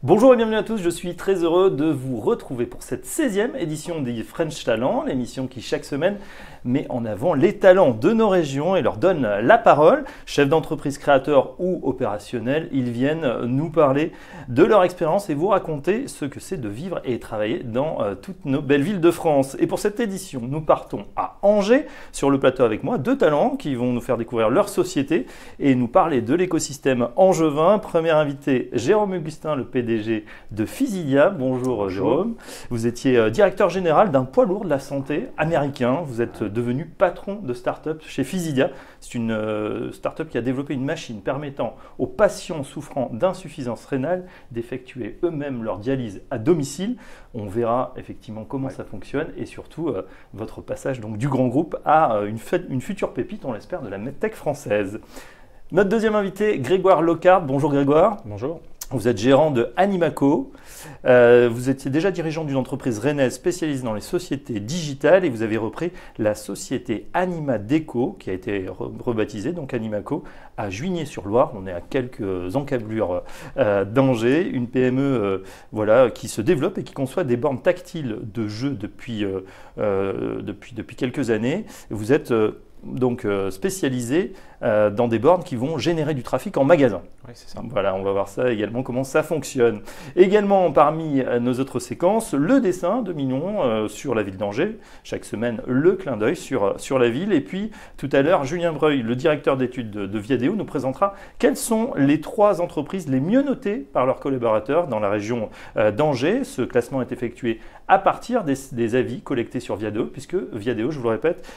Bonjour et bienvenue à tous, je suis très heureux de vous retrouver pour cette 16e édition des French Talents, l'émission qui chaque semaine met en avant les talents de nos régions et leur donne la parole. Chefs d'entreprise, créateurs ou opérationnels, ils viennent nous parler de leur expérience et vous raconter ce que c'est de vivre et travailler dans toutes nos belles villes de France. Et pour cette édition, nous partons à Angers, sur le plateau avec moi, deux talents qui vont nous faire découvrir leur société et nous parler de l'écosystème angevin. Premier invité, Jérôme Augustin, le PDG de Physidia. Bonjour Jérôme. Vous étiez directeur général d'un poids lourd de la santé américain. Vous êtes devenu patron de start-up chez Physidia. C'est une start-up qui a développé une machine permettant aux patients souffrant d'insuffisance rénale d'effectuer eux-mêmes leur dialyse à domicile. On verra effectivement comment ça fonctionne et surtout votre passage donc, du grand groupe à une future pépite, on l'espère, de la medtech française. Notre deuxième invité, Grégoire Locard. Bonjour Grégoire. Bonjour. Vous êtes gérant de Animaco. Vous étiez déjà dirigeant d'une entreprise rennaise spécialisée dans les sociétés digitales et vous avez repris la société Animadeco qui a été rebaptisée, donc Animaco, à Juigné-sur-Loire. On est à quelques encablures d'Angers, une PME qui se développe et qui conçoit des bornes tactiles de jeu depuis quelques années. Vous êtes donc spécialisé dans des bornes qui vont générer du trafic en magasin. Oui, c'est ça. Voilà, on va voir ça également, comment ça fonctionne. Également, parmi nos autres séquences, le dessin de Mignon sur la ville d'Angers. Chaque semaine, le clin d'œil sur la ville. Et puis, tout à l'heure, Julien Breuil, le directeur d'études de Viadeo, nous présentera quelles sont les 3 entreprises les mieux notées par leurs collaborateurs dans la région d'Angers. Ce classement est effectué à partir des avis collectés sur Viadeo, puisque Viadeo, je vous le répète,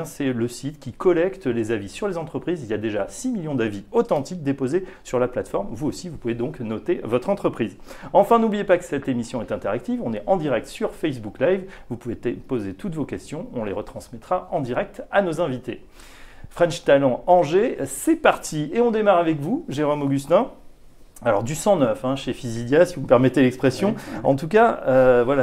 c'est le site qui collecte les avis sur les entreprises. Il y a déjà 6 millions d'avis authentiques déposés sur la plateforme. Vous aussi, vous pouvez donc noter votre entreprise. Enfin, n'oubliez pas que cette émission est interactive. On est en direct sur Facebook Live. Vous pouvez poser toutes vos questions. On les retransmettra en direct à nos invités. French Talent Angers, c'est parti. Et on démarre avec vous, Jérôme Augustin. Alors du sang neuf chez Physidia, si vous me permettez l'expression. Oui. En tout cas,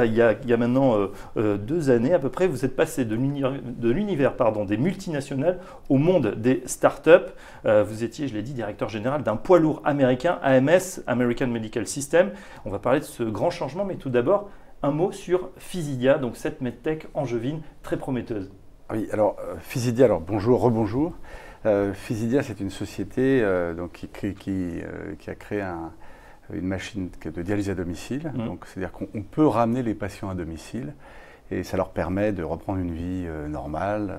il y a maintenant 2 années à peu près, vous êtes passé de l'univers des multinationales au monde des startups. Vous étiez, je l'ai dit, directeur général d'un poids lourd américain, AMS, American Medical System. On va parler de ce grand changement, mais tout d'abord, un mot sur Physidia, donc cette medtech angevine très prometteuse. Oui, alors Physidia, bonjour, rebonjour. Physidia, c'est une société qui a créé une machine de dialyse à domicile. Donc, c'est-à-dire qu'on peut ramener les patients à domicile et ça leur permet de reprendre une vie normale,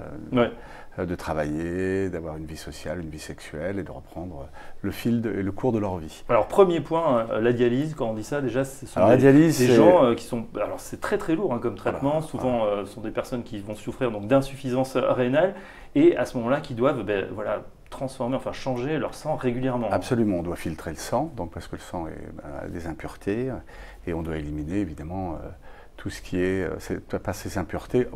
de travailler, d'avoir une vie sociale, une vie sexuelle et de reprendre le fil et le cours de leur vie. Alors, premier point, la dialyse, quand on dit ça, déjà, ce sont des gens qui sont… Alors, c'est très très lourd comme traitement. Souvent, ce sont des personnes qui vont souffrir d'insuffisance rénale et à ce moment-là, qui doivent changer leur sang régulièrement. Absolument, on doit filtrer le sang, parce que le sang a des impuretés et on doit éliminer évidemment tout ce qui est pas ces impuretés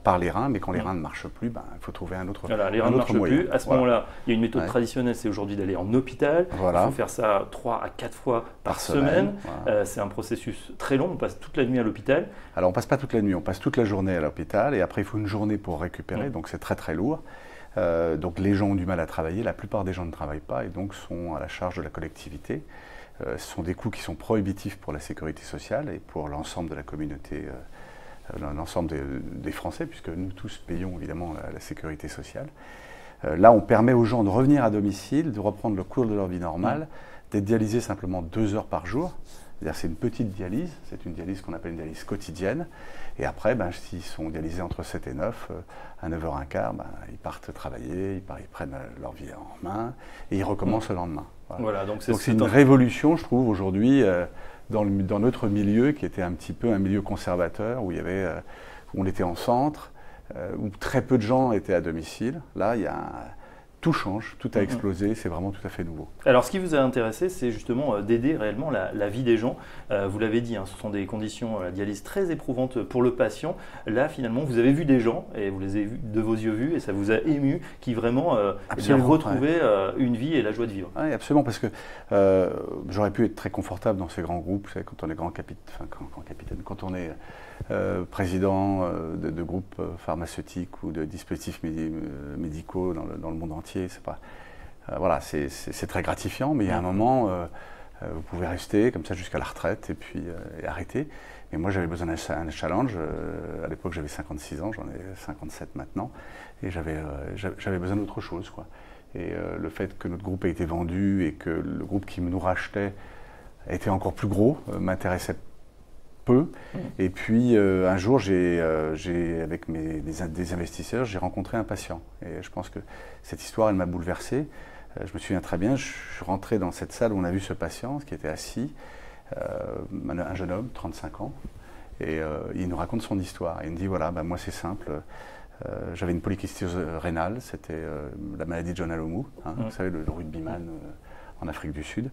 par les reins, mais quand les reins ne marchent plus, il faut trouver un autre moyen. Les reins ne marchent plus. À ce moment-là, il y a une méthode traditionnelle, c'est aujourd'hui d'aller en hôpital. Il faut faire ça 3 à 4 fois par semaine. C'est un processus très long, on passe toute la nuit à l'hôpital. Alors on ne passe pas toute la nuit, on passe toute la journée à l'hôpital et après il faut une journée pour récupérer, donc c'est très très lourd. Donc les gens ont du mal à travailler, la plupart des gens ne travaillent pas et donc sont à la charge de la collectivité. Ce sont des coûts qui sont prohibitifs pour la sécurité sociale et pour l'ensemble de la communauté, l'ensemble des Français, puisque nous tous payons évidemment la sécurité sociale. Là, on permet aux gens de revenir à domicile, de reprendre le cours de leur vie normale, d'être dialysés simplement 2 heures par jour. C'est-à-dire c'est une petite dialyse, c'est une dialyse qu'on appelle une dialyse quotidienne. Et après, s'ils sont dialysés entre 7 et 9, à 9h15, ils partent travailler, ils prennent leur vie en main et ils recommencent le lendemain. Voilà, donc c'est une révolution, je trouve, aujourd'hui, dans notre milieu, qui était un petit peu un milieu conservateur, où on était en centre, où très peu de gens étaient à domicile. Là, tout change, tout a explosé, c'est vraiment tout à fait nouveau. Alors ce qui vous a intéressé, c'est justement d'aider réellement la vie des gens. Vous l'avez dit, ce sont des conditions, la dialyse très éprouvantes pour le patient. Là finalement, vous avez vu des gens, et vous les avez vus de vos yeux vus, et ça vous a ému, qui vraiment retrouvaient une vie et la joie de vivre. Oui, absolument, parce que j'aurais pu être très confortable dans ces grands groupes, vous savez, quand on est quand on est président de groupes pharmaceutiques ou de dispositifs médicaux dans le monde entier. C'est très gratifiant, mais il y a un moment, vous pouvez rester comme ça jusqu'à la retraite et puis arrêter. Mais moi, j'avais besoin d'un challenge. À l'époque, j'avais 56 ans, j'en ai 57 maintenant. Et j'avais besoin d'autre chose, quoi. Et le fait que notre groupe ait été vendu et que le groupe qui nous rachetait était encore plus gros m'intéressait peu. Et puis, un jour, avec des investisseurs, j'ai rencontré un patient. Et je pense que cette histoire, elle m'a bouleversé. Je me souviens très bien, je suis rentré dans cette salle où on a vu ce patient, qui était assis. Un jeune homme, 35 ans, et il nous raconte son histoire. Il me dit, voilà, moi c'est simple, j'avais une polykystose rénale, c'était la maladie de John Alomou, vous savez, le rugbyman en Afrique du Sud,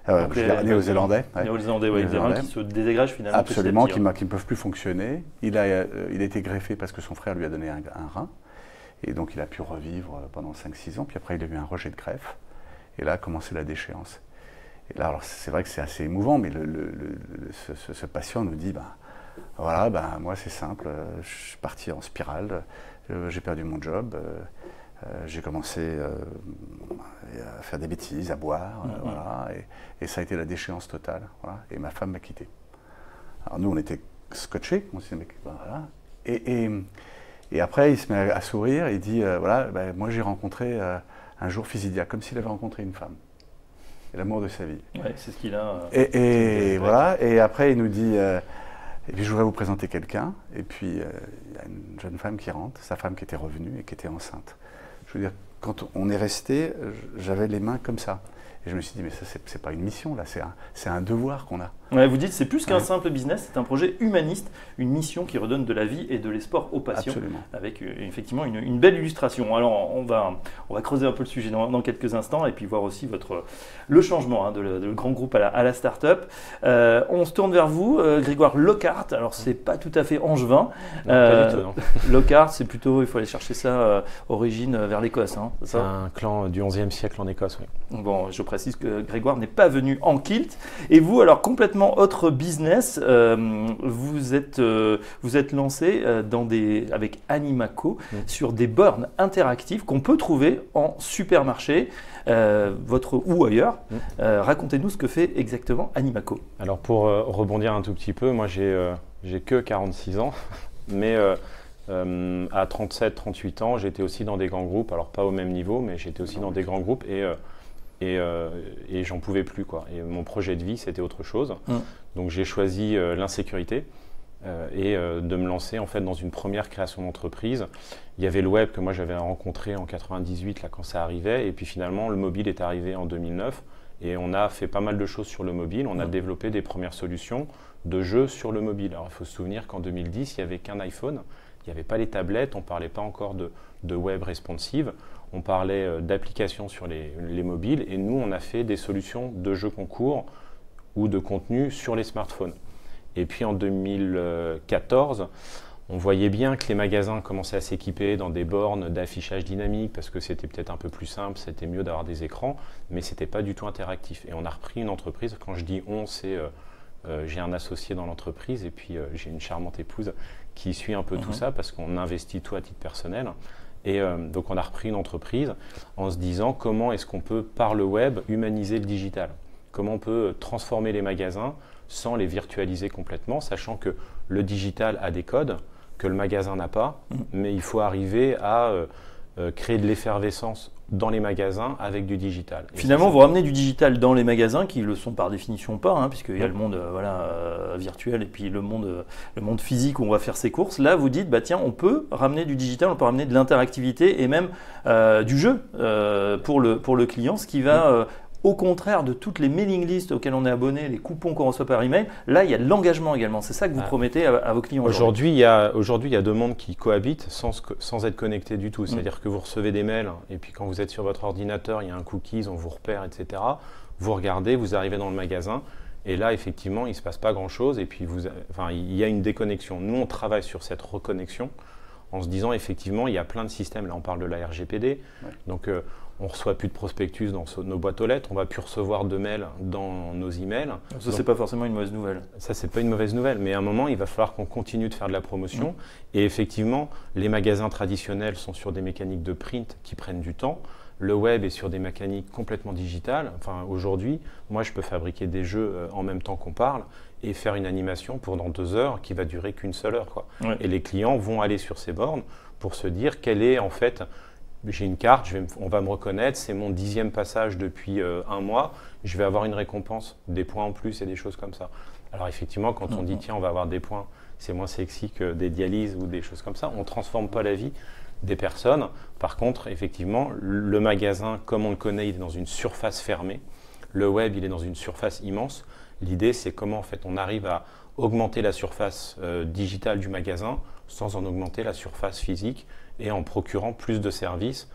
néo-zélandais. Néo-zélandais, oui, qui se désagrège finalement. Absolument, qui ne peuvent plus fonctionner. Il a été greffé parce que son frère lui a donné un rein, et donc il a pu revivre pendant 5-6 ans, puis après il a eu un rejet de greffe, et là a commencé la déchéance. Et là, alors c'est vrai que c'est assez émouvant, mais ce patient nous dit, voilà, moi c'est simple, je suis parti en spirale, j'ai perdu mon job, j'ai commencé à faire des bêtises, à boire, voilà, et ça a été la déchéance totale, voilà, et ma femme m'a quitté. Alors nous, on était scotchés, on s'est dit, voilà, et après il se met à sourire, il dit, voilà, moi j'ai rencontré un jour Physidia, comme s'il avait rencontré une femme. L'amour de sa vie. Ouais, c'est ce qu'il a. Et voilà. Et après, il nous dit, et puis je voudrais vous présenter quelqu'un. Et puis il y a une jeune femme qui rentre, sa femme qui était revenue et qui était enceinte. Je veux dire, quand on est resté, j'avais les mains comme ça. Et je me suis dit, mais ça, c'est pas une mission, là, c'est un devoir qu'on a. Ouais, vous dites, c'est plus qu'un simple business, c'est un projet humaniste, une mission qui redonne de la vie et de l'espoir aux patients. Absolument. Avec effectivement une belle illustration. Alors, on va creuser un peu le sujet dans quelques instants et puis voir aussi le changement de le grand groupe à la start-up. On se tourne vers vous, Grégoire Lockhart. Alors, c'est pas tout à fait angevin. Non, pas du tout, non. Lockhart, c'est plutôt, il faut aller chercher ça, origine vers l'Écosse. Hein, c'est un clan du XIe siècle en Écosse, oui. Bon, je précise que Grégoire n'est pas venu en kilt. Et vous, alors complètement autre business, vous êtes lancé avec Animaco sur des bornes interactives qu'on peut trouver en supermarché ou ailleurs. Racontez-nous ce que fait exactement Animaco. Alors pour rebondir un tout petit peu, moi j'ai que 46 ans, mais à 37-38 ans, j'étais aussi dans des grands groupes, alors pas au même niveau, mais j'étais aussi dans des grands groupes et j'en pouvais plus, quoi. Et mon projet de vie, c'était autre chose. Donc j'ai choisi l'insécurité et de me lancer en fait dans une première création d'entreprise. Il y avait le web que moi j'avais rencontré en 98 là, quand ça arrivait, et puis finalement le mobile est arrivé en 2009 et on a fait pas mal de choses sur le mobile. On a développé des premières solutions de jeux sur le mobile. Alors il faut se souvenir qu'en 2010, il n'y avait qu'un iPhone, il n'y avait pas les tablettes, on ne parlait pas encore de web responsive. On parlait d'applications sur les mobiles et nous, on a fait des solutions de jeux concours ou de contenu sur les smartphones. Et puis en 2014, on voyait bien que les magasins commençaient à s'équiper dans des bornes d'affichage dynamique parce que c'était peut-être un peu plus simple, c'était mieux d'avoir des écrans, mais ce n'était pas du tout interactif. Et on a repris une entreprise, quand je dis on, c'est j'ai un associé dans l'entreprise et puis j'ai une charmante épouse qui suit un peu tout ça parce qu'on investit tout à titre personnel. Et donc on a repris une entreprise en se disant comment est-ce qu'on peut, par le web, humaniser le digital. Comment on peut transformer les magasins sans les virtualiser complètement, sachant que le digital a des codes que le magasin n'a pas, mais il faut arriver à créer de l'effervescence dans les magasins avec du digital. Et finalement, vous ramenez du digital dans les magasins qui le sont par définition pas, puisqu'il y a le monde virtuel et puis le monde physique où on va faire ses courses. Là, vous dites, tiens, on peut ramener du digital, on peut ramener de l'interactivité et même du jeu pour le client, ce qui va au contraire de toutes les mailing lists auxquelles on est abonné, les coupons qu'on reçoit par email. Là, il y a de l'engagement également. C'est ça que vous promettez à vos clients aujourd'hui. Il y a deux mondes qui cohabitent sans être connectés du tout. C'est-à-dire que vous recevez des mails et puis quand vous êtes sur votre ordinateur, il y a un cookies, on vous repère, etc. Vous regardez, vous arrivez dans le magasin et là, effectivement, il ne se passe pas grand-chose et puis il y a une déconnexion. Nous, on travaille sur cette reconnexion en se disant, effectivement, il y a plein de systèmes. Là, on parle de la RGPD. Donc, on ne reçoit plus de prospectus dans nos boîtes aux lettres, on ne va plus recevoir de mails dans nos emails. Ça, c'est pas forcément une mauvaise nouvelle. Ça, c'est pas une mauvaise nouvelle, mais à un moment, il va falloir qu'on continue de faire de la promotion. Et effectivement, les magasins traditionnels sont sur des mécaniques de print qui prennent du temps. Le web est sur des mécaniques complètement digitales. Enfin, aujourd'hui, moi, je peux fabriquer des jeux en même temps qu'on parle et faire une animation pendant 2 heures qui va durer qu'une seule heure, quoi. Ouais. Et les clients vont aller sur ces bornes pour se dire quelle est en fait, j'ai une carte, on va me reconnaître, c'est mon 10e passage depuis 1 mois, je vais avoir une récompense, des points en plus et des choses comme ça. Alors effectivement, quand on dit tiens, on va avoir des points, c'est moins sexy que des dialyses ou des choses comme ça, on ne transforme pas la vie des personnes. Par contre, effectivement, le magasin, comme on le connaît, il est dans une surface fermée. Le web, il est dans une surface immense. L'idée, c'est comment en fait, on arrive à augmenter la surface digitale du magasin sans en augmenter la surface physique et en procurant plus de services,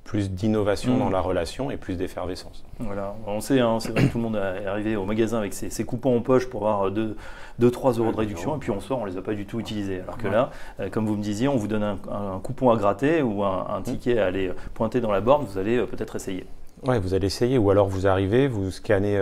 plus d'innovation dans la relation et plus d'effervescence. Voilà, on sait, hein, c'est vrai que tout le monde est arrivé au magasin avec ses coupons en poche pour avoir 2-3 euros de réduction, et puis on sort, on ne les a pas du tout utilisés. Alors que là, comme vous me disiez, on vous donne un coupon à gratter ou un ticket à aller pointer dans la borne, vous allez peut-être essayer. Ouais, vous allez essayer, ou alors vous arrivez, vous scannez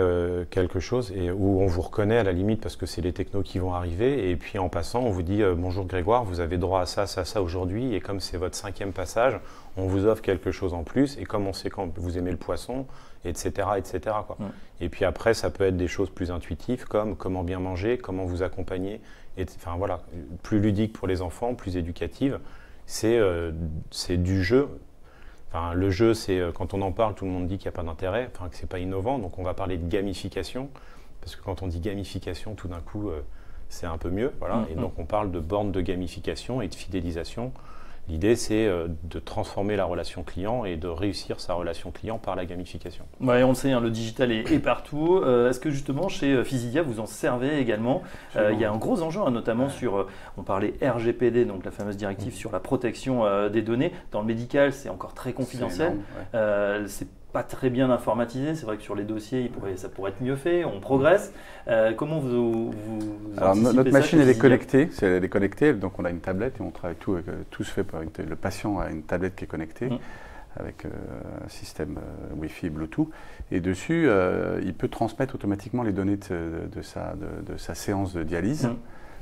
quelque chose où on vous reconnaît à la limite parce que c'est les technos qui vont arriver, et puis en passant, on vous dit bonjour Grégoire, vous avez droit à ça, ça, ça aujourd'hui, et comme c'est votre 5e passage, on vous offre quelque chose en plus, et comme on sait quand vous aimez le poisson, etc. etc. quoi. Et puis après, ça peut être des choses plus intuitives comme comment bien manger, comment vous accompagner, enfin voilà, plus ludique pour les enfants, plus éducative, c'est du jeu. Enfin, le jeu, c'est quand on en parle, tout le monde dit qu'il n'y a pas d'intérêt, enfin, que ce n'est pas innovant. Donc on va parler de gamification, parce que quand on dit gamification, tout d'un coup, c'est un peu mieux. Voilà. Et donc on parle de bornes de gamification et de fidélisation. L'idée, c'est de transformer la relation client et de réussir sa relation client par la gamification. Ouais, on le sait, hein, le digital est partout. Est-ce que justement, chez Physidia, vous en servez également? Il y a un gros enjeu, hein, notamment sur, on parlait RGPD, donc la fameuse directive sur la protection des données. Dans le médical, c'est encore très confidentiel. C'est pas très bien informatisé. C'est vrai que sur les dossiers, ça pourrait être mieux fait. On progresse. Comment vous Alors, notre machine, elle est connectée. Elle est connectée. Donc, on a une tablette et on travaille tout se fait par le patient a une tablette qui est connectée avec un système Wi-Fi, Bluetooth. Et dessus, il peut transmettre automatiquement les données de sa séance de dialyse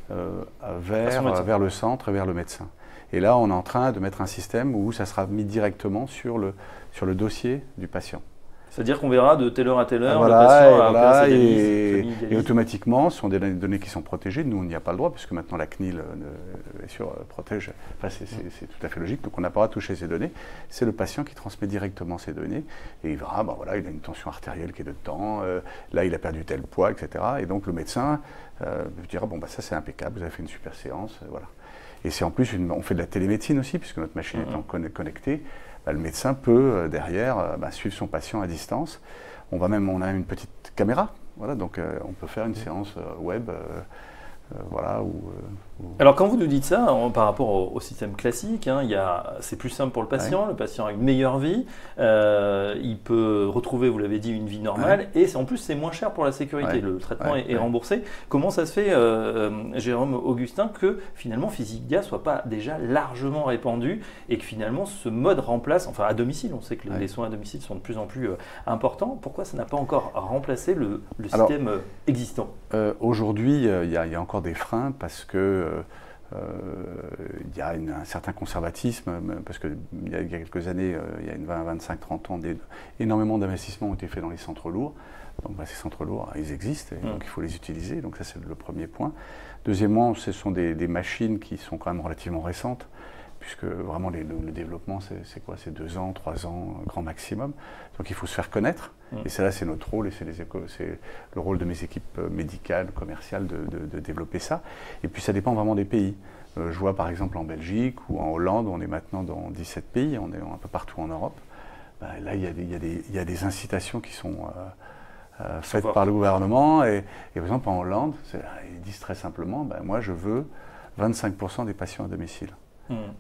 vers le centre et vers le médecin. Et là, on est en train de mettre un système où ça sera mis directement sur le dossier du patient. C'est-à-dire qu'on verra de telle heure à telle heure voilà, le patient a voilà, opéré ses dialyses, et automatiquement, ce sont des données qui sont protégées. Nous, on n'y a pas le droit, puisque maintenant la CNIL, bien sûr, protège. Enfin, c'est tout à fait logique. Donc, on n'a pas le droit de toucher ces données. C'est le patient qui transmet directement ces données. Et il verra, ben voilà, il a une tension artérielle qui est dedans. Là, il a perdu tel poids, etc. Et donc, le médecin dira, bon, bah, ça, c'est impeccable. Vous avez fait une super séance. Voilà. Et c'est en plus, on fait de la télémédecine aussi, puisque notre machine étant connectée. Le médecin peut derrière suivre son patient à distance. On a même une petite caméra, voilà, donc on peut faire une séance web, voilà. Alors quand vous nous dites ça, par rapport au système classique, hein, c'est plus simple pour le patient. Le patient a une meilleure vie, il peut retrouver, vous l'avez dit, une vie normale, et en plus c'est moins cher pour la sécurité. Le traitement est remboursé. Comment ça se fait, Jérôme Augustin, que finalement Physidia soit pas déjà largement répandu et que finalement ce mode remplace, enfin à domicile, on sait que les soins à domicile sont de plus en plus importants. Pourquoi ça n'a pas encore remplacé le système existant? Aujourd'hui, il y a encore des freins parce que il y a un certain conservatisme, parce qu'il y a quelques années, il y a 20, 25, 30 ans, énormément d'investissements ont été faits dans les centres lourds. Donc ces centres lourds, ils existent, et donc il faut les utiliser. Donc ça, c'est le premier point. Deuxièmement, ce sont des machines qui sont quand même relativement récentes, puisque vraiment le développement, c'est quoi? C'est 2 ans, 3 ans, grand maximum. Donc il faut se faire connaître. Et c'est notre rôle, et c'est le rôle de mes équipes médicales, commerciales, de développer ça. Et puis ça dépend vraiment des pays. Je vois par exemple en Belgique ou en Hollande, on est maintenant dans 17 pays, on est un peu partout en Europe. Là, il y a des incitations qui sont faites par le gouvernement. Et par exemple en Hollande, ils disent très simplement, moi je veux 25% des patients à domicile.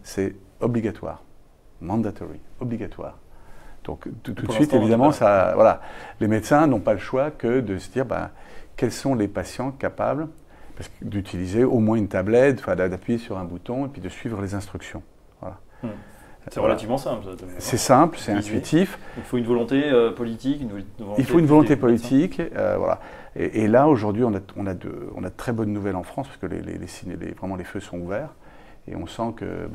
C'est obligatoire, mandatory, obligatoire. Donc tout de suite, évidemment, les médecins n'ont pas le choix que de se dire quels sont les patients capables d'utiliser au moins une tablette, d'appuyer sur un bouton et puis de suivre les instructions. Voilà. C'est relativement simple. C'est simple, c'est intuitif. Il faut une volonté politique. Il faut une volonté politique. Voilà. Et là, aujourd'hui, on a de très bonnes nouvelles en France, parce que vraiment les feux sont ouverts. Et on sent que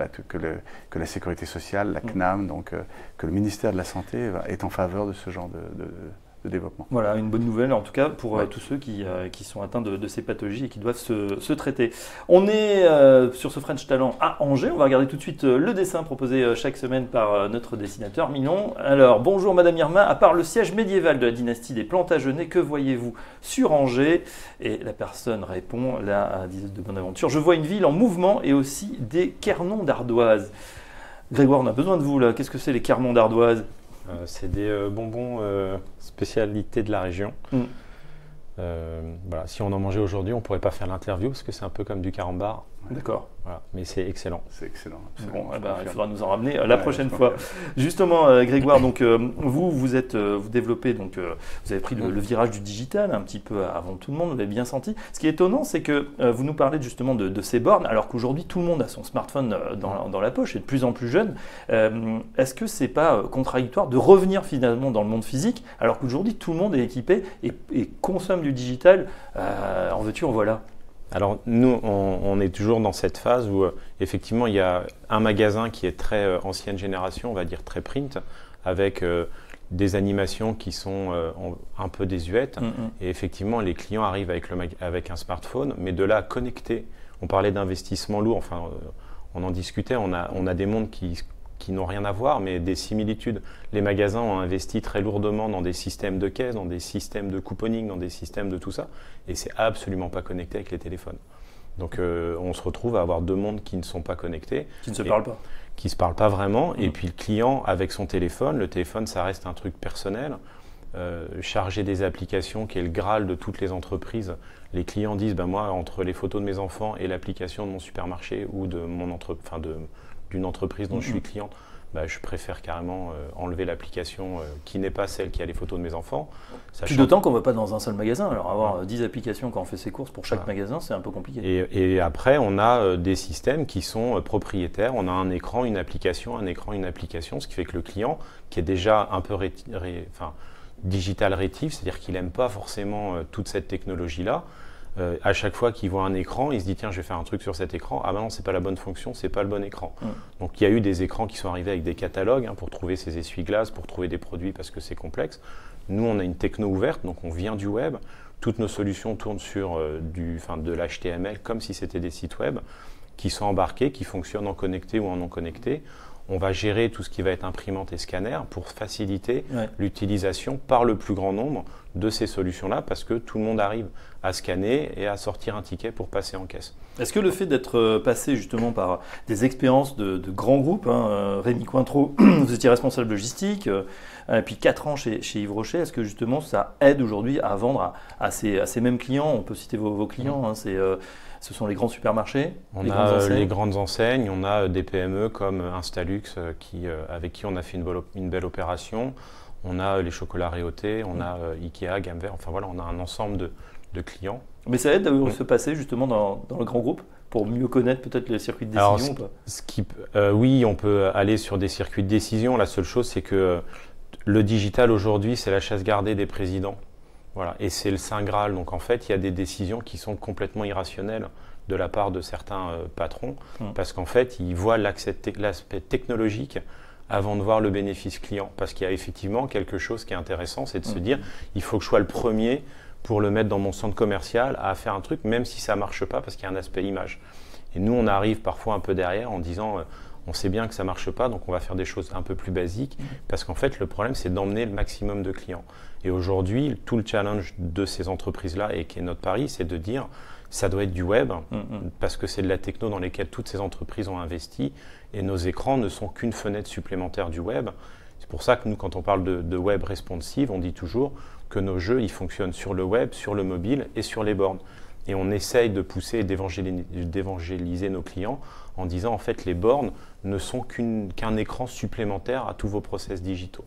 la sécurité sociale, la CNAM, donc, que le ministère de la Santé est en faveur de ce genre de développement. Voilà, une bonne nouvelle en tout cas pour tous ceux qui sont atteints de ces pathologies et qui doivent se traiter. On est sur ce French Talent à Angers. On va regarder tout de suite le dessin proposé chaque semaine par notre dessinateur Mignon. Alors, bonjour Madame Irma, à part le siège médiéval de la dynastie des Plantagenets, que voyez-vous sur Angers? Et la personne répond, là, disait de Bonaventure, je vois une ville en mouvement et aussi des quernons d'ardoise. Grégoire, on a besoin de vous là. Qu'est-ce que c'est les quernons d'ardoise? C'est des bonbons spécialité de la région. Voilà, si on en mangeait aujourd'hui, on ne pourrait pas faire l'interview parce que c'est un peu comme du carambar. D'accord. Voilà, mais c'est excellent. C'est excellent. Bon, il faudra nous en ramener la prochaine fois. Justement, Grégoire, donc, vous développez, donc, vous avez pris le virage du digital un petit peu avant tout le monde, vous l'avez bien senti. Ce qui est étonnant, c'est que vous nous parlez justement de ces bornes, alors qu'aujourd'hui, tout le monde a son smartphone dans la poche et de plus en plus jeune. Est-ce que ce n'est pas contradictoire de revenir finalement dans le monde physique, alors qu'aujourd'hui, tout le monde est équipé et consomme du digital, en veux-tu, en voilà? Alors nous, on est toujours dans cette phase où effectivement il y a un magasin qui est très ancienne génération, on va dire très print, avec des animations qui sont un peu désuètes. Et effectivement, les clients arrivent avec un smartphone, mais de là à connecter. On parlait d'investissement lourd, enfin on en discutait, on a des mondes qui n'ont rien à voir, mais des similitudes. Les magasins ont investi très lourdement dans des systèmes de caisse, dans des systèmes de couponing, dans des systèmes de tout ça, et c'est absolument pas connecté avec les téléphones. Donc on se retrouve à avoir deux mondes qui ne sont pas connectés. Qui ne se parlent pas. Qui ne se parlent pas vraiment, et puis le client avec son téléphone, le téléphone ça reste un truc personnel. Charger des applications qui est le Graal de toutes les entreprises. Les clients disent, moi entre les photos de mes enfants et l'application de mon supermarché ou de d'une entreprise dont je suis client, je préfère carrément enlever l'application qui n'est pas celle qui a les photos de mes enfants. Plus d'autant qu'on ne va pas dans un seul magasin. Alors avoir 10 applications quand on fait ses courses pour chaque magasin, c'est un peu compliqué. Et après, on a des systèmes qui sont propriétaires. On a un écran, une application, ce qui fait que le client, qui est déjà un peu digital rétif, c'est-à-dire qu'il n'aime pas forcément toute cette technologie-là, à chaque fois qu'il voit un écran, il se dit tiens, je vais faire un truc sur cet écran. Ah ben non, c'est pas la bonne fonction, c'est pas le bon écran. Donc il y a eu des écrans qui sont arrivés avec des catalogues pour trouver ses essuie-glaces, pour trouver des produits parce que c'est complexe. Nous, on a une techno ouverte, donc on vient du web. Toutes nos solutions tournent sur de l'HTML comme si c'était des sites web qui sont embarqués, qui fonctionnent en connecté ou en non connecté. On va gérer tout ce qui va être imprimante et scanner pour faciliter l'utilisation par le plus grand nombre de ces solutions-là parce que tout le monde arrive à scanner et à sortir un ticket pour passer en caisse. Est-ce que le fait d'être passé justement par des expériences de grands groupes, Rémi Cointreau, vous étiez responsable logistique, et puis 4 ans chez Yves Rocher, est-ce que justement ça aide aujourd'hui à vendre à ces mêmes clients? On peut citer vos clients, ce sont les grands supermarchés, les grandes enseignes, on a des PME comme Instalux avec qui on a fait une belle opération. On a les chocolats Réauté, on a Ikea, Gamme Vert, enfin voilà, on a un ensemble de clients. Mais ça aide à se passer justement dans le grand groupe pour mieux connaître peut-être les circuits de décision? Oui, on peut aller sur des circuits de décision. La seule chose, c'est que le digital aujourd'hui, c'est la chasse gardée des présidents. Voilà. Et c'est le Saint Graal. Donc en fait, il y a des décisions qui sont complètement irrationnelles de la part de certains patrons parce qu'en fait, ils voient l'aspect technologique avant de voir le bénéfice client. Parce qu'il y a effectivement quelque chose qui est intéressant, c'est de se dire, il faut que je sois le premier pour le mettre dans mon centre commercial à faire un truc, même si ça ne marche pas, parce qu'il y a un aspect image. Et nous, on arrive parfois un peu derrière en disant, on sait bien que ça ne marche pas, donc on va faire des choses un peu plus basiques, parce qu'en fait, le problème, c'est d'emmener le maximum de clients. Et aujourd'hui, tout le challenge de ces entreprises-là, et qui est notre pari, c'est de dire, ça doit être du web, parce que c'est de la techno dans laquelle toutes ces entreprises ont investi, et nos écrans ne sont qu'une fenêtre supplémentaire du web. C'est pour ça que nous, quand on parle de web responsive, on dit toujours que nos jeux, ils fonctionnent sur le web, sur le mobile et sur les bornes. Et on essaye de pousser et d'évangéliser nos clients en disant, en fait, les bornes ne sont qu'un écran supplémentaire à tous vos process digitaux.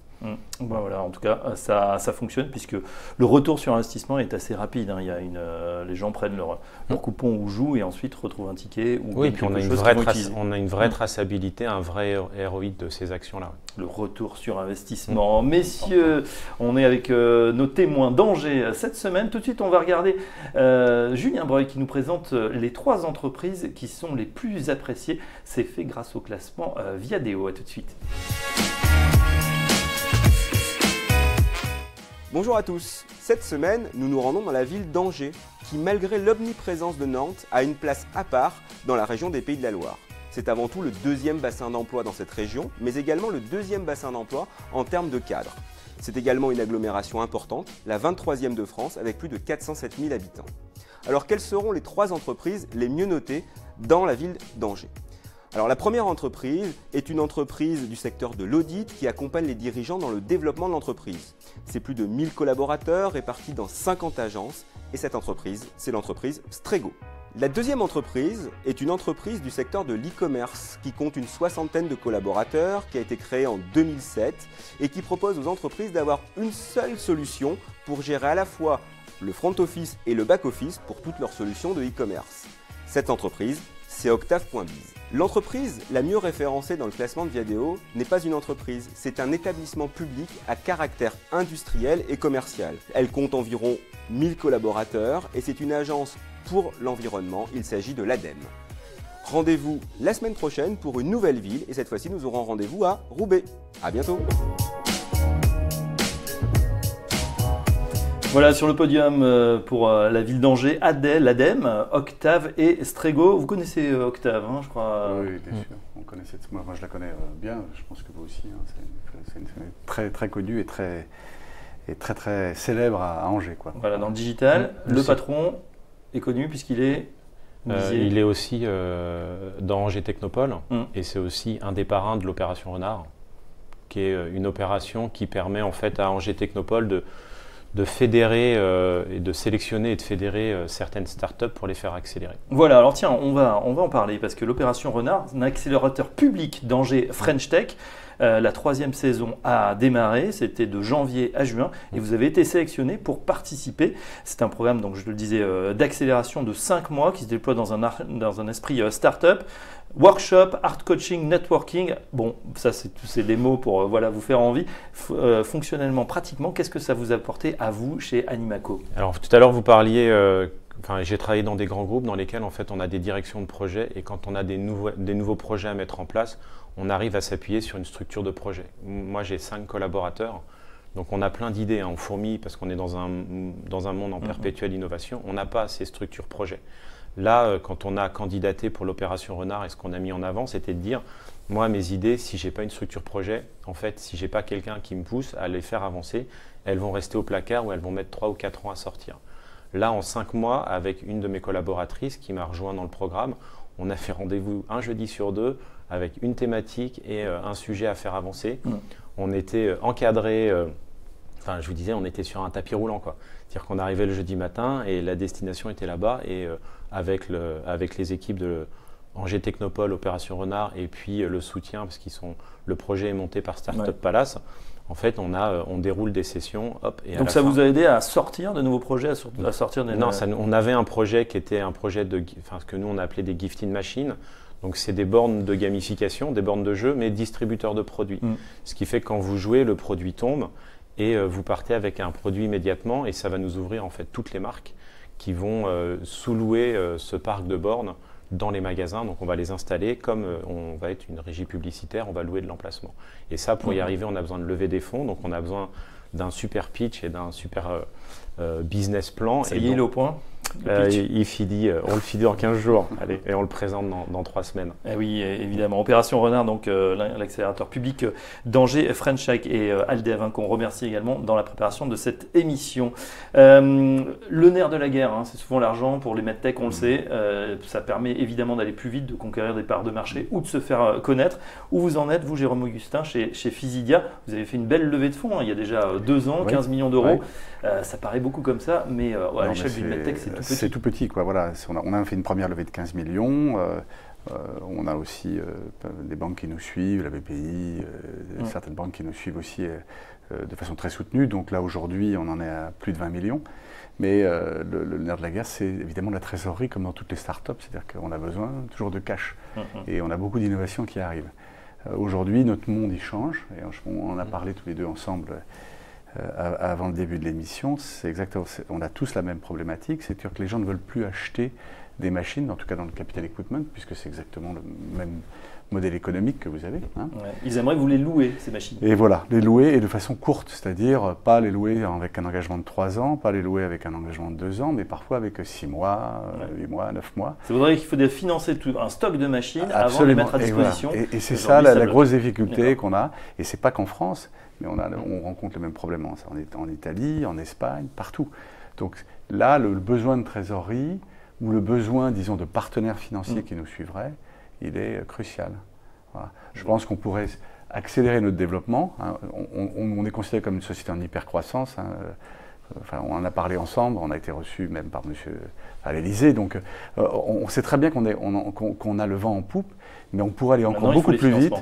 Bon, voilà, en tout cas, ça fonctionne puisque le retour sur investissement est assez rapide. Hein. Il y a les gens prennent leur coupon ou jouent et ensuite retrouvent un ticket. Ou oui, puis on a une vraie traçabilité, un vrai ROI de ces actions-là. Le retour sur investissement. Messieurs, on est avec nos témoins d'Angers cette semaine. Tout de suite, on va regarder Julien Breuil qui nous présente les 3 entreprises qui sont les plus appréciées. C'est fait grâce au classement Viadeo. À tout de suite. Bonjour à tous. Cette semaine, nous nous rendons dans la ville d'Angers, qui malgré l'omniprésence de Nantes, a une place à part dans la région des Pays de la Loire. C'est avant tout le 2e bassin d'emploi dans cette région, mais également le 2e bassin d'emploi en termes de cadres. C'est également une agglomération importante, la 23e de France, avec plus de 407 000 habitants. Alors quelles seront les 3 entreprises les mieux notées dans la ville d'Angers ? Alors la première entreprise est une entreprise du secteur de l'audit qui accompagne les dirigeants dans le développement de l'entreprise. C'est plus de 1000 collaborateurs répartis dans 50 agences et cette entreprise, c'est l'entreprise Strego. La deuxième entreprise est une entreprise du secteur de l'e-commerce qui compte une 60aine de collaborateurs, qui a été créée en 2007 et qui propose aux entreprises d'avoir une seule solution pour gérer à la fois le front office et le back office pour toutes leurs solutions de e-commerce. Cette entreprise, c'est Octave.biz. L'entreprise la mieux référencée dans le classement de Viadeo n'est pas une entreprise, c'est un établissement public à caractère industriel et commercial. Elle compte environ 1000 collaborateurs et c'est une agence pour l'environnement, il s'agit de l'ADEME. Rendez-vous la semaine prochaine pour une nouvelle ville et cette fois-ci nous aurons rendez-vous à Roubaix. À bientôt. Voilà, sur le podium pour la ville d'Angers, l'ADEME, Octave et Strego. Vous connaissez Octave, hein, je crois. Oui, bien sûr. On connaissait, moi, je la connais bien, je pense que vous aussi. Hein. C'est une très, très connue et très célèbre à Angers, quoi. Voilà, dans le digital, le patron est connu puisqu'il est… il est aussi dans Angers Technopole et c'est aussi un des parrains de l'opération Renard, qui est une opération qui permet en fait à Angers Technopole de fédérer et de sélectionner et de fédérer certaines startups pour les faire accélérer. Voilà, alors tiens, on va en parler parce que l'opération Renard, un accélérateur public d'Angers French Tech, la 3e saison a démarré, c'était de janvier à juin et vous avez été sélectionné pour participer. C'est un programme, donc je le disais, d'accélération de 5 mois qui se déploie dans un esprit start-up. Workshop, art coaching, networking, bon, ça c'est des mots pour vous faire envie. Fonctionnellement, pratiquement, qu'est-ce que ça vous a apporté à vous chez Animaco ? Alors tout à l'heure vous parliez, j'ai travaillé dans des grands groupes dans lesquels en fait on a des directions de projet et quand on a des nouveaux projets à mettre en place, on arrive à s'appuyer sur une structure de projet. Moi j'ai 5 collaborateurs, donc on a plein d'idées, hein, on fourmille parce qu'on est dans un monde en perpétuelle innovation, on n'a pas ces structures projets. Là, quand on a candidaté pour l'opération Renard et ce qu'on a mis en avant, c'était de dire, moi, mes idées, si je n'ai pas une structure projet, en fait, si je n'ai pas quelqu'un qui me pousse à les faire avancer, elles vont rester au placard ou elles vont mettre 3 ou 4 ans à sortir. Là, en 5 mois, avec une de mes collaboratrices qui m'a rejoint dans le programme, on a fait rendez-vous un jeudi sur 2 avec une thématique et un sujet à faire avancer. On était encadrés, je vous disais, on était sur un tapis roulant, quoi. C'est-à-dire qu'on arrivait le jeudi matin et la destination était là-bas et avec les équipes de Angers Technopole, Opération Renard et puis le soutien parce le projet est monté par Startup Palace. En fait, on déroule des sessions. Donc ça vous a aidé à sortir de nouveaux projets, à sortir des… Non, on avait un projet qui était un projet ce que nous on a appelé des gifting machines. Donc c'est des bornes de gamification, des bornes de jeu, mais distributeurs de produits. Ce qui fait que quand vous jouez, le produit tombe. Et vous partez avec un produit immédiatement et ça va nous ouvrir en fait toutes les marques qui vont sous-louer ce parc de bornes dans les magasins. Donc on va les installer comme on va être une régie publicitaire, on va louer de l'emplacement. Et ça, pour y arriver, on a besoin de lever des fonds. Donc on a besoin d'un super pitch et d'un super business plan. Ça y est, il est au point. on le finit dans 15 jours. Allez, et on le présente dans 3 semaines. Eh oui, évidemment. Opération Renard, donc l'accélérateur public d'Angers, French Tech et Aldev, qu'on remercie également dans la préparation de cette émission. Le nerf de la guerre, c'est souvent l'argent pour les medtech, on le sait. Ça permet évidemment d'aller plus vite, de conquérir des parts de marché ou de se faire connaître. Où vous en êtes, vous, Jérôme Augustin, chez Physidia? Vous avez fait une belle levée de fonds, il y a déjà 2 ans, 15 millions d'euros. Ça paraît beaucoup comme ça, mais à l'échelle d'une medtech, c'est tout petit. C'est tout petit, quoi. Voilà. On a fait une première levée de 15 millions. On a aussi des banques qui nous suivent, la BPI, certaines banques qui nous suivent aussi de façon très soutenue. Donc là, aujourd'hui, on en est à plus de 20 millions. Mais le nerf de la guerre, c'est évidemment la trésorerie, comme dans toutes les startups. C'est-à-dire qu'on a besoin toujours de cash. Et on a beaucoup d'innovations qui arrivent. Aujourd'hui, notre monde, il change. Et on en a parlé tous les deux ensemble avant le début de l'émission. C'est exactement, on a tous la même problématique. C'est-à-dire que les gens ne veulent plus acheter des machines, en tout cas dans le capital equipment, puisque c'est exactement le même modèle économique que vous avez. Hein. Ouais. Ils aimeraient vous les louer, ces machines. Et voilà, les louer et de façon courte, c'est-à-dire pas les louer avec un engagement de 3 ans, pas les louer avec un engagement de 2 ans, mais parfois avec 6 mois, 8 mois, 9 mois. Ça voudrait qu'il faut financer un stock de machines avant de les mettre à disposition. Et, voilà. Et c'est ça la grosse difficulté qu'on a, et c'est pas qu'en France, mais on rencontre le même problème en Italie, en Espagne, partout. Donc là, le besoin de trésorerie, ou le besoin, disons, de partenaires financiers qui nous suivraient, il est crucial. Voilà. Je pense qu'on pourrait accélérer notre développement. Hein. On est considéré comme une société en hypercroissance. Hein. Enfin, on en a parlé ensemble, on a été reçu même par monsieur à l'Élysée. Donc on sait très bien qu'on a le vent en poupe, mais on pourrait aller encore beaucoup plus vite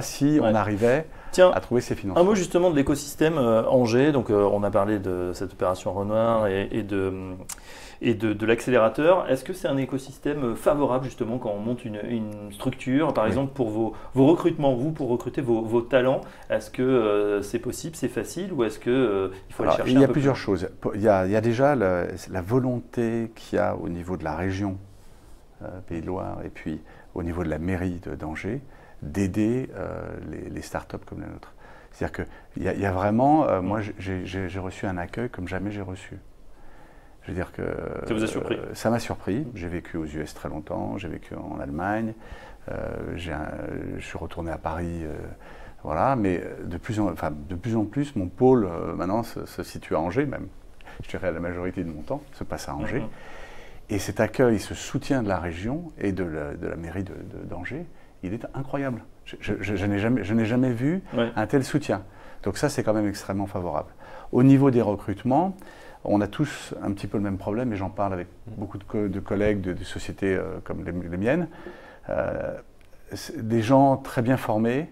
si on arrivait à trouver ces financements. Un mot justement de l'écosystème Angers. Donc, on a parlé de cette opération Renoir et de l'accélérateur. Est-ce que c'est un écosystème favorable justement quand on monte une structure, par exemple pour vos recrutements, pour recruter vos talents? Est-ce que c'est possible, c'est facile, ou est-ce qu'il faut aller chercher un peu? Il y a plusieurs choses. Il y a déjà la volonté qu'il y a au niveau de la région Pays de Loire et puis au niveau de la mairie d'Angers d'aider les startups comme la nôtre. C'est-à-dire qu'il y a vraiment, moi j'ai reçu un accueil comme jamais j'ai reçu. Je veux dire que ça vous a surpris? Ça m'a surpris. J'ai vécu aux US très longtemps, j'ai vécu en Allemagne, je suis retourné à Paris, voilà. Mais de plus en plus, mon pôle maintenant se situe à Angers, même. Je dirais la majorité de mon temps se passe à Angers. Et cet accueil, ce soutien de la région et de la mairie d'Angers, il est incroyable. Je n'ai jamais vu un tel soutien. Donc ça, c'est quand même extrêmement favorable. Au niveau des recrutements, on a tous un petit peu le même problème, et j'en parle avec beaucoup de collègues de sociétés comme les miennes. Des gens très bien formés,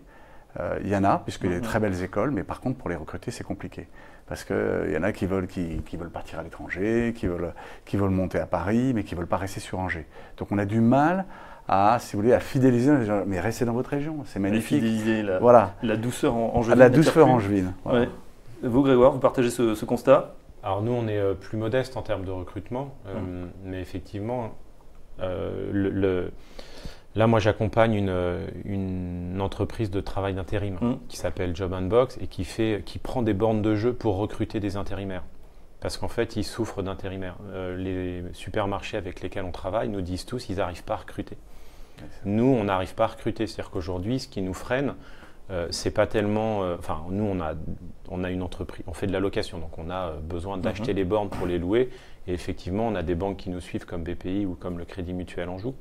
il y en a, puisqu'il y a des très belles écoles, mais par contre, pour les recruter, c'est compliqué. Parce qu'il y en a qui veulent partir à l'étranger, qui veulent monter à Paris, mais qui ne veulent pas rester sur Angers. Donc on a du mal à fidéliser les gens. Mais restez dans votre région, c'est magnifique. Fidéliser la douceur angevine. La douceur angevine. Voilà. Ouais. Vous, Grégoire, vous partagez ce constat? Alors nous, on est plus modeste en termes de recrutement, mais effectivement, là, moi, j'accompagne une entreprise de travail d'intérim qui s'appelle Job and Box et qui prend des bornes de jeu pour recruter des intérimaires. Parce qu'en fait, ils souffrent d'intérimaires. Les supermarchés avec lesquels on travaille nous disent tous qu'ils n'arrivent pas à recruter. Nous, on n'arrive pas à recruter. C'est-à-dire qu'aujourd'hui, ce qui nous freine, c'est pas tellement. Nous, on a une entreprise, on fait de la location, donc on a besoin d'acheter les bornes pour les louer. Et effectivement, on a des banques qui nous suivent comme BPI ou comme le Crédit Mutuel Anjou,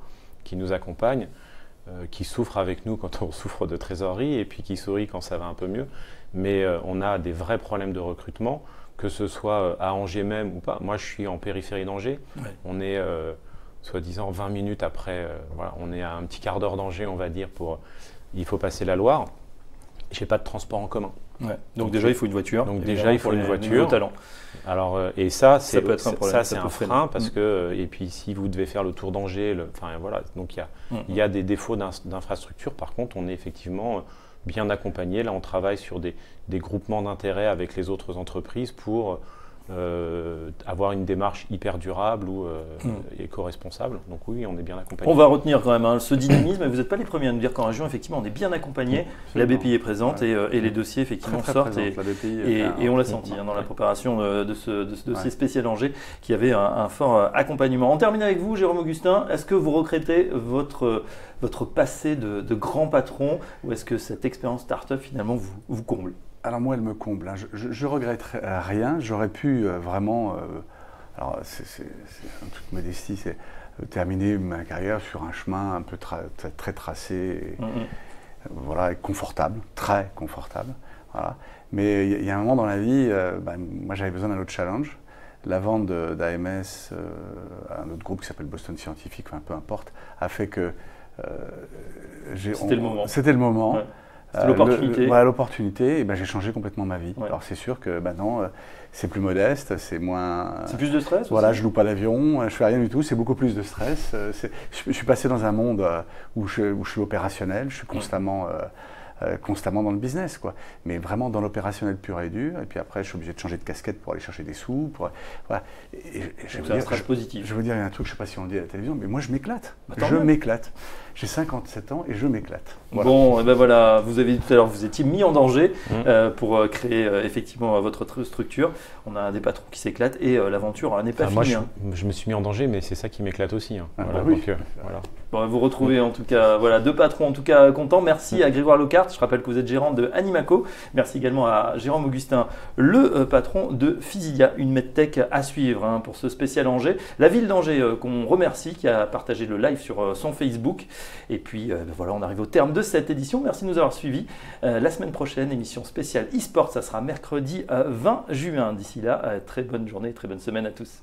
qui nous accompagnent, qui souffrent avec nous quand on souffre de trésorerie et puis qui sourient quand ça va un peu mieux. Mais on a des vrais problèmes de recrutement, que ce soit à Angers même ou pas. Moi, je suis en périphérie d'Angers. On est soi-disant 20 minutes après. On est à un petit quart d'heure d'Angers, on va dire, il faut passer la Loire. Je n'ai pas de transport en commun. Donc déjà, il faut une voiture. Donc déjà, il faut une voiture. Alors, et ça c'est un frein parce que, et puis si vous devez faire le tour d'Angers, donc il y a des défauts d'infrastructure. Par contre, on est effectivement bien accompagné. Là, on travaille sur des groupements d'intérêts avec les autres entreprises pour avoir une démarche hyper durable ou éco-responsable. Donc oui, on est bien accompagné. On va retenir quand même ce dynamisme. Vous n'êtes pas les premiers à nous dire qu'en région, effectivement, on est bien accompagné. La BPI est présente et les dossiers, effectivement, sortent. Et on l'a senti dans la préparation de ce dossier spécial Angers, qui avait un fort accompagnement. On termine avec vous, Jérôme Augustin. Est-ce que vous regrettez votre passé de grand patron, ou est-ce que cette expérience start-up, finalement, vous comble? Alors moi, elle me comble. Je regrette rien. J'aurais pu vraiment, alors c'est en toute modestie, c'est terminer ma carrière sur un chemin un peu très tracé, et confortable, très confortable. Voilà. Mais il y a un moment dans la vie, moi j'avais besoin d'un autre challenge. La vente d'AMS à un autre groupe qui s'appelle Boston Scientific, peu importe, a fait que C'était le moment. C'était le moment. Ouais. C'était l'opportunité. Voilà, l'opportunité, et ben, j'ai changé complètement ma vie. Ouais. Alors c'est sûr que maintenant, c'est plus modeste, c'est moins... C'est plus de stress Voilà, aussi. je loue pas l'avion, je fais rien du tout, c'est beaucoup plus de stress. Je suis passé dans un monde où je suis opérationnel, je suis constamment dans le business, quoi. Mais vraiment dans l'opérationnel pur et dur. Et puis après, je suis obligé de changer de casquette pour aller chercher des sous. Voilà. C'est un stress positif. Je veux dire, il y a un truc, je ne sais pas si on dit à la télévision, mais moi je m'éclate. Attends, Je m'éclate. J'ai 57 ans et je m'éclate. Voilà. Bon, et ben voilà, vous avez dit tout à l'heure, vous étiez mis en danger pour créer effectivement votre structure. On a des patrons qui s'éclatent et l'aventure n'est pas Moi, finie. je me suis mis en danger, mais c'est ça qui m'éclate aussi. Hein. Ah, Voilà, bah oui. donc, voilà. Bon, vous retrouvez en tout cas deux patrons en tout cas contents. Merci à Grégoire Locart, je rappelle que vous êtes gérant de Animaco. Merci également à Jérôme Augustin, le patron de Physilia, une medtech à suivre pour ce spécial Angers. La ville d'Angers qu'on remercie, qui a partagé le live sur son Facebook. Et puis voilà, on arrive au terme de cette édition. Merci de nous avoir suivis. La semaine prochaine, émission spéciale e-sport, ça sera mercredi 20 juin. D'ici là, très bonne journée, très bonne semaine à tous.